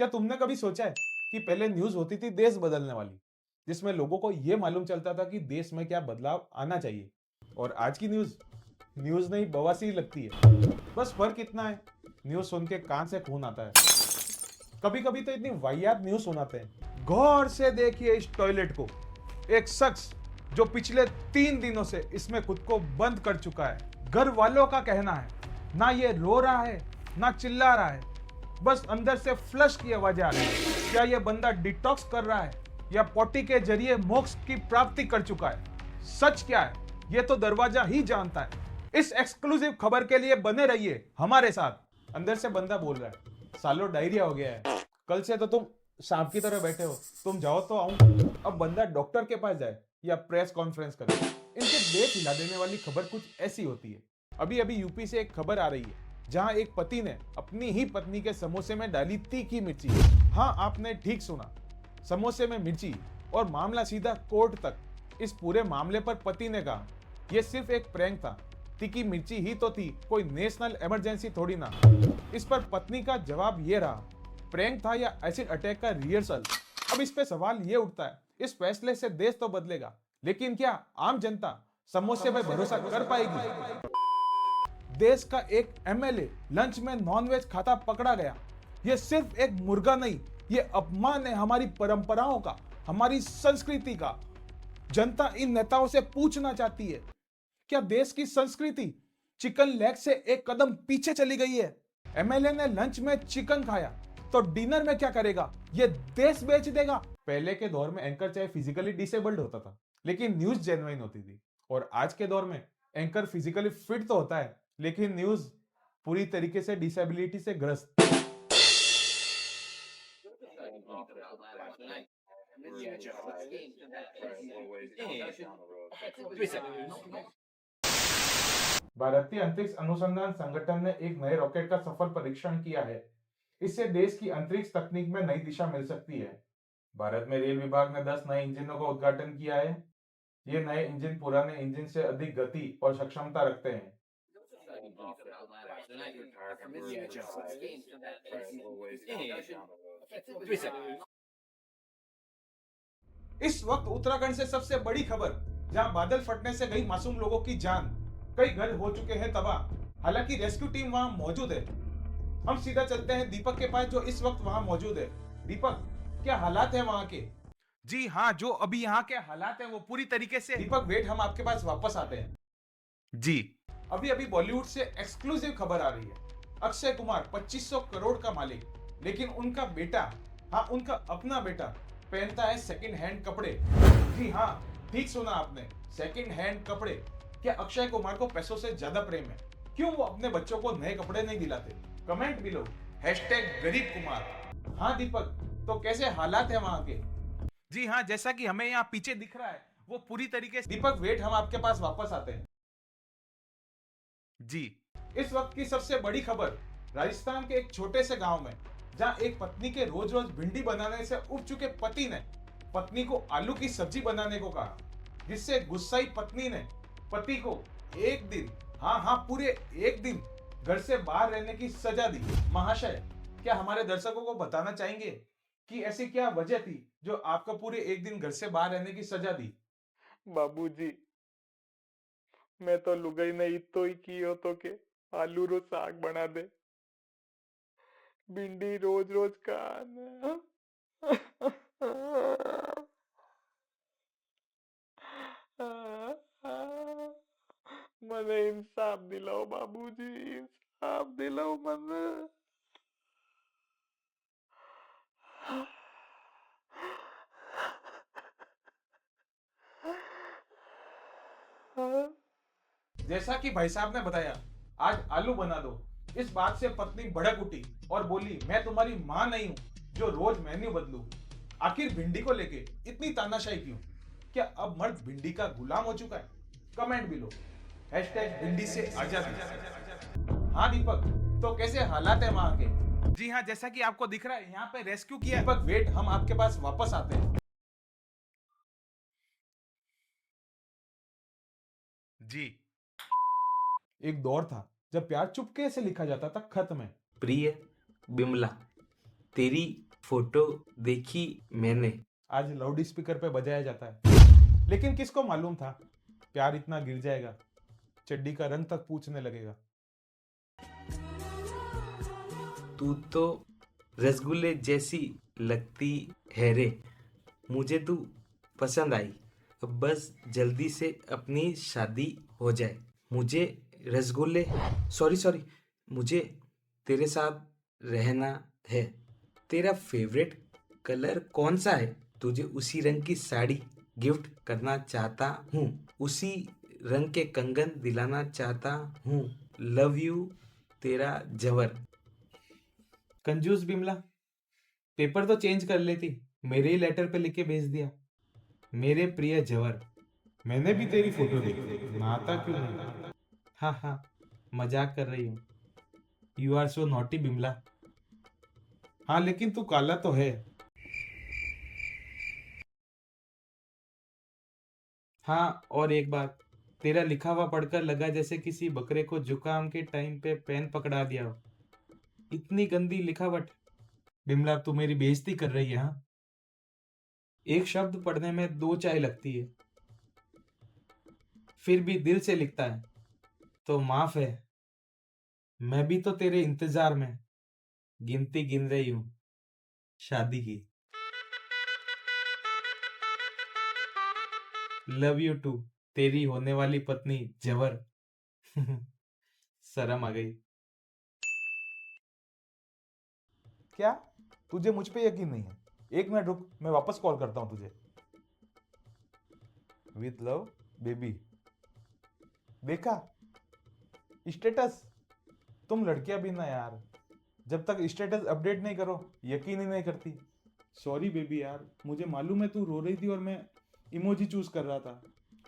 क्या तुमने कभी सोचा है कि पहले न्यूज होती थी देश बदलने वाली, जिसमें लोगों को यह मालूम चलता था कि देश में क्या बदलाव आना चाहिए, और आज की न्यूज न्यूज नहीं बवासीर लगती है। बस फर्क इतना है, न्यूज सुन के कान से खून आता है। कभी कभी तो इतनी वाहियात न्यूज सुनाते हैं। गौर से देखिए इस टॉयलेट को। एक शख्स जो पिछले 3 दिनों से इसमें खुद को बंद कर चुका है। घर वालों का कहना है ना ये रो रहा है ना चिल्ला रहा है, बस अंदर से फ्लश की आवाजें आ रही है। क्या ये बंदा डिटॉक्स कर रहा है या पोटी के जरिए मोक्ष की प्राप्ति कर चुका है? सच क्या है ये तो दरवाजा ही जानता है। इस एक्सक्लूसिव खबर के लिए बने रहिए हमारे साथ। अंदर से बंदा बोल रहा है, सालो डायरिया हो गया है, कल से तो तुम सांप की तरह बैठे हो, तुम जाओ तो आऊं। अब बंदा डॉक्टर के पास जाए या प्रेस कॉन्फ्रेंस करे, इनके देश हिला देने वाली खबर कुछ ऐसी होती है। अभी अभी यूपी से एक खबर आ रही है जहां एक पति ने अपनी ही पत्नी के समोसे में डाली तीखी मिर्ची। हाँ, आपने ठीक सुना, समोसे में मिर्ची। और मामला सीधा कोर्ट तक। इस पूरे मामले पर पति ने कहा यह सिर्फ एक प्रैंक था, तीखी मिर्ची ही तो थी, कोई नेशनल इमरजेंसी थोड़ी ना। इस पर पत्नी का जवाब ये रहा, प्रैंक था या एसिड अटैक का रिहर्सल। अब इस पे सवाल ये उठता है, इस फैसले से देश तो बदलेगा, लेकिन क्या आम जनता समोसे पे भरोसा कर पाएगी? देश का एक एमएलए लंच में नॉनवेज खाता पकड़ा गया। ये सिर्फ एक मुर्गा नहीं, ये अपमान है हमारी परंपराओं का, हमारी संस्कृति का। जनता इन नेताओं से पूछना चाहती है, क्या देश की संस्कृति चिकन लेग से एक कदम पीछे चली गई है? एमएलए ने लंच में चिकन खाया तो डिनर में क्या करेगा? ये देश बेच देगा। पहले के दौर में एंकर चाहे फिजिकली डिसेबल्ड होता था, लेकिन न्यूज जेन्युइन होती थी। और आज के दौर में एंकर फिजिकली फिट तो होता है, लेकिन न्यूज पूरी तरीके से डिसेबिलिटी से ग्रस्त। भारतीय अंतरिक्ष अनुसंधान संगठन ने एक नए रॉकेट का सफल परीक्षण किया है। इससे देश की अंतरिक्ष तकनीक में नई दिशा मिल सकती है। भारत में रेल विभाग ने 10 नए इंजनों का उद्घाटन किया है। ये नए इंजन पुराने इंजन से अधिक गति और सक्षमता रखते हैं। इस वक्त उत्तराखंड से सबसे बड़ी खबर, जहां बादल फटने से गई मासूम लोगों की जान, कई घर हो चुके हैं तबाह। हालांकि रेस्क्यू टीम वहां मौजूद है। हम सीधा चलते हैं दीपक के पास, जो इस वक्त वहां मौजूद है। दीपक, क्या हालात है वहां के? जी हाँ, जो अभी यहाँ के हालात हैं वो पूरी तरीके से। दीपक वेट, हम आपके पास वापस आते हैं। जी, अभी अभी बॉलीवुड से एक्सक्लूसिव खबर आ रही है। अक्षय कुमार 2500 करोड़ का मालिक, लेकिन उनका बेटा, हाँ उनका अपना बेटा, पहनता है सेकंड हैंड कपड़े। जी हाँ, ठीक सुना आपने, सेकंड हैंड कपड़े। क्या अक्षय कुमार को पैसों से ज्यादा प्रेम है? क्यों वो अपने बच्चों को नए कपड़े नहीं दिलाते? कमेंट बिलो #गरीब कुमार। हाँ दीपक, तो कैसे हालात है वहां के? जी हाँ, जैसा कि हमें यहाँ पीछे दिख रहा है वो पूरी तरीके से। दीपक वेट, हम आपके पास वापस आते हैं। जी, इस वक्त की सबसे बड़ी खबर, राजस्थान के एक छोटे से गांव में, जहां एक पत्नी के रोज रोज भिंडी बनाने से उब चुके पति ने पत्नी को आलू की सब्जी बनाने को कहा, जिससे गुस्साई पत्नी ने पति को एक दिन, हाँ हाँ पूरे एक दिन घर से बाहर रहने की सजा दी। महाशय, क्या हमारे दर्शकों को बताना चाहेंगे कि ऐसी क्या वजह थी जो आपको पूरे एक दिन घर से बाहर रहने की सजा दी? बाबूजी, मैं तो लुगाई नहीं तो ही कियो तो के आलू रो साग बना दे, भिंडी रोज रोज खाना। मने इंसाफ दिलाओ बाबूजी, इंसाफ दिलाओ मने। जैसा कि भाई साहब ने बताया, आज आलू बना दो। इस बात से पत्नी भड़क उठी और बोली, मैं तुम्हारी मां नहीं हूं जो रोज मेन्यू बदलूं। आखिर भिंडी को लेके इतनी तानाशाही क्यों? क्या अब मर्द भिंडी का गुलाम हो चुका है? कमेंट बिलो #भिंडी से आजादी। हाँ दीपक, तो कैसे हालात है वहां के? जी हाँ, जैसा कि आपको दिख रहा है यहाँ पे रेस्क्यू किया। दीपक वेट, हम आपके पास वापस आते हैं। जी, एक दौर था जब प्यार चुपके से लिखा जाता था खत में। प्रिय बिमला, तेरी फोटो देखी मैंने। आज लाउड स्पीकर पे बजाया जाता है, लेकिन किसको मालूम था प्यार इतना गिर जाएगा, चड्डी का रंग तक पूछने लगेगा। तू तो रसगुल्ले जैसी लगती है रे, मुझे तू पसंद आई। अब बस जल्दी से अपनी शादी हो जाए। मुझे रसगुल्ले सॉरी मुझे तेरे साथ रहना है। तेरा फेवरेट कलर कौन सा है? तुझे उसी रंग की साड़ी गिफ्ट करना चाहता हूँ, उसी रंग के कंगन दिलाना चाहता हूँ। लव यू तेरा जवर। कंजूस बिमला, पेपर तो चेंज कर लेती, मेरे ही लेटर पे लिख के भेज दिया। मेरे प्रिय जवर, मैंने भी तेरी फोटो देखी, मैं आता क्यों नहीं। हाँ हाँ, मजाक कर रही हूँ। You are so naughty Bimla. हाँ लेकिन तू काला तो है। हाँ, और एक बात, तेरा लिखा हुआ पढ़कर लगा जैसे किसी बकरे को जुकाम के टाइम पे पेन पकड़ा दिया हो। इतनी गंदी लिखावट। बिमला, तू मेरी बेइज्जती कर रही है। हाँ, एक शब्द पढ़ने में 2 चाय लगती है, फिर भी दिल से लिखता है तो माफ है। मैं भी तो तेरे इंतजार में गिनती गिन रही हूँ शादी की। लव यू टू, तेरी होने वाली पत्नी जवर। शर्म आ गई। क्या तुझे मुझ पे यकीन नहीं है? एक मिनट रुक, मैं वापस कॉल करता हूँ तुझे। With love baby. देखा स्टेटस? तुम लड़कियां भी ना यार, जब तक स्टेटस अपडेट नहीं करो यकीन ही नहीं करती। सॉरी बेबी यार, मुझे मालूम है तू रो रही थी और मैं इमोजी चूज कर रहा था,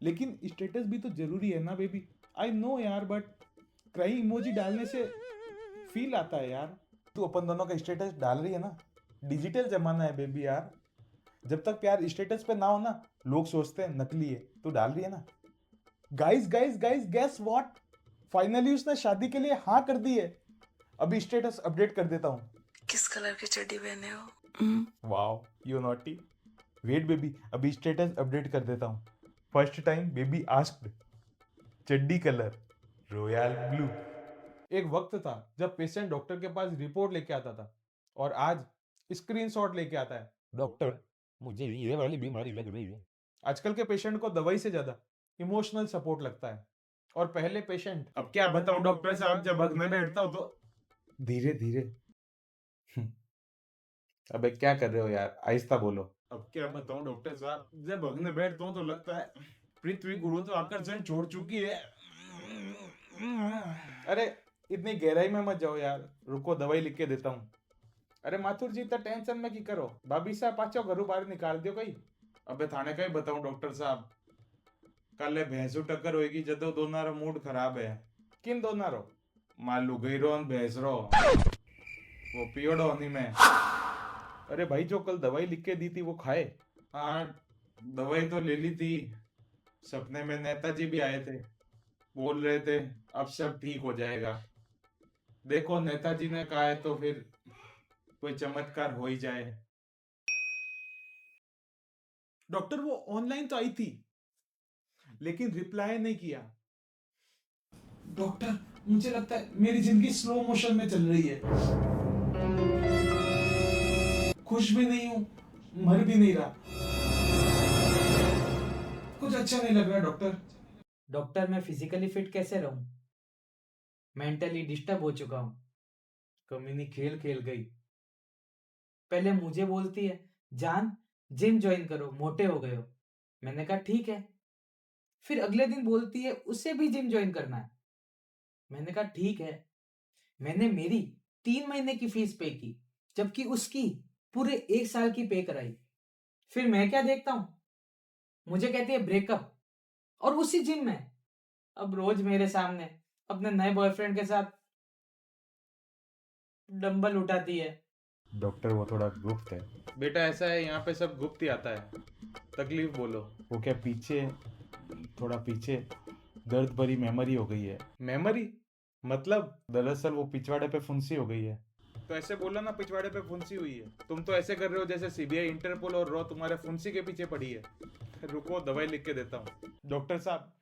लेकिन स्टेटस भी तो जरूरी है ना बेबी। आई नो यार, बट क्राई इमोजी डालने से फील आता है यार। तू अपन दोनों का स्टेटस डाल रही है ना, डिजिटल जमाना है बेबी यार। जब तक प्यार स्टेटस पे ना हो ना, लोग सोचते हैं नकली है। तू डाल रही है ना। Guys guys guys, guess what, finally उसने शादी के लिए हाँ कर दी है। अभी स्टेटस अपडेट कर देता हूँ। किस कलर की चड्डी पहने हो? Wow you naughty. Weight baby, अभी स्टेटस अपडेट कर देता हूँ। फर्स्ट टाइम बेबी आस्क्ड, चड्डी कलर रॉयल ब्लू। एक वक्त था जब पेशेंट डॉक्टर के पास रिपोर्ट लेके आता था, और आज स्क्रीनशॉट लेके आता है। डॉक्टर, मुझे ये वाली बीमारी लग रही है। आजकल के पेशेंट को दवाई से ज्यादा इमोशनल सपोर्ट लगता है। और पहले पेशेंट, अब क्या बताऊं डॉक्टर साहब, जब हक में बैठता हूं तो धीरे धीरे। अबे क्या कर रहे हो यार, आहिस्ता बोलो। अब क्या बताऊं डॉक्टर साहब, जब हक में बैठता हूं तो लगता है पृथ्वी गुरुत्वाकर्षण छोड़ चुकी है। अरे इतनी गहराई में मत जाओ यार, रुको दवाई लिख के देता हूँ। अरे माथुर जी, इतना टेंशन में की करो, भाभी साहब पाचो घरों बाहर निकाल दियो कहीं। अबे थाने का ही बताऊं डॉक्टर साहब, कल भैंसू टक्कर होगी जदों दोनों रा मूड खराब है। किन दोनों रो? मालू गई रो भैंस रो, वो पियोड़ो होनी में। अरे भाई, जो कल दवाई लिख के दी थी वो खाए? हाँ, दवाई तो ले ली थी। सपने में नेताजी भी आए थे, बोल रहे थे अब सब ठीक हो जाएगा। देखो नेताजी ने कहा है तो फिर कोई चमत्कार हो ही जाए। डॉक्टर वो ऑनलाइन तो आई थी, लेकिन रिप्लाई नहीं किया। डॉक्टर, मुझे लगता है मेरी जिंदगी स्लो मोशन में चल रही है। खुश भी नहीं हूं, मर भी नहीं रहा। कुछ अच्छा नहीं लग रहा डॉक्टर। डॉक्टर, मैं फिजिकली फिट कैसे रहूं? मेंटली डिस्टर्ब हो चुका हूं। कमीनी खेल खेल गई। पहले मुझे बोलती है जान जिम ज्वाइन करो, मोटे हो गए हो। मैंने कहा ठीक है। फिर अगले दिन बोलती है उसे भी जिम ज्वाइन करना है। मैंने कहा ठीक है। मैंने मेरी 3 महीने की फीस पे की, जबकि उसकी पूरे 1 साल की पे कराई। फिर मैं क्या देखता हूं, मुझे कहती है ब्रेकअप, और उसी जिम में। अब रोज मेरे सामने अपने नए बॉयफ्रेंड के साथ डंबल उठाती है। डॉक्टर वो थोड़ा गुप्त है। बेटा ऐसा है, यहाँ पे सब गुप्त ही आता है। तकलीफ बोलो। वो क्या पीछे, थोड़ा पीछे दर्द भरी मेमोरी हो गई है। मेमोरी मतलब? दरअसल वो पिछवाड़े पे फुंसी हो गई है। तो ऐसे बोला ना पिछवाड़े पे फुंसी हुई है। तुम तो ऐसे कर रहे हो जैसे सीबीआई, इंटरपोल और रॉ तुम्हारे फुंसी के पीछे पड़ी है। रुको दवाई लिख के देता हूँ। डॉक्टर साहब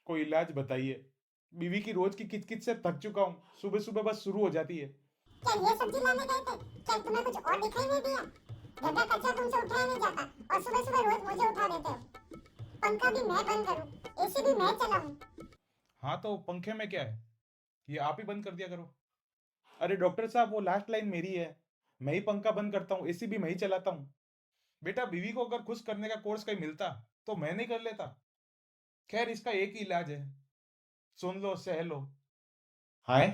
कोई इलाज बताइए। बीवी की रोज की किचकिच से थक चुका हूँ, सुबह सुबह बस शुरू हो जाती है। क्या ये सब्जी लाने गए थे? क्या तुम्हें कुछ और दिखाई नहीं दिया? घर का कचरा तुमसे उठाया नहीं जाता और सुबह सुबह रोज मुझे उठा देते हो। पंखा भी मैं बंद करूं, एसी भी मैं चलाऊं। हाँ तो पंखे में क्या है, ये आप ही बंद कर दिया करो। अरे डॉक्टर साहब वो लास्ट लाइन मेरी है, मैं ही पंखा बंद करता हूँ, एसी भी मैं ही चलाता हूँ। बेटा बीवी को अगर खुश करने का कोर्स कहीं मिलता तो मैं नहीं कर लेता। खैर इसका एक ही इलाज है, सुन लो सह लो। हाय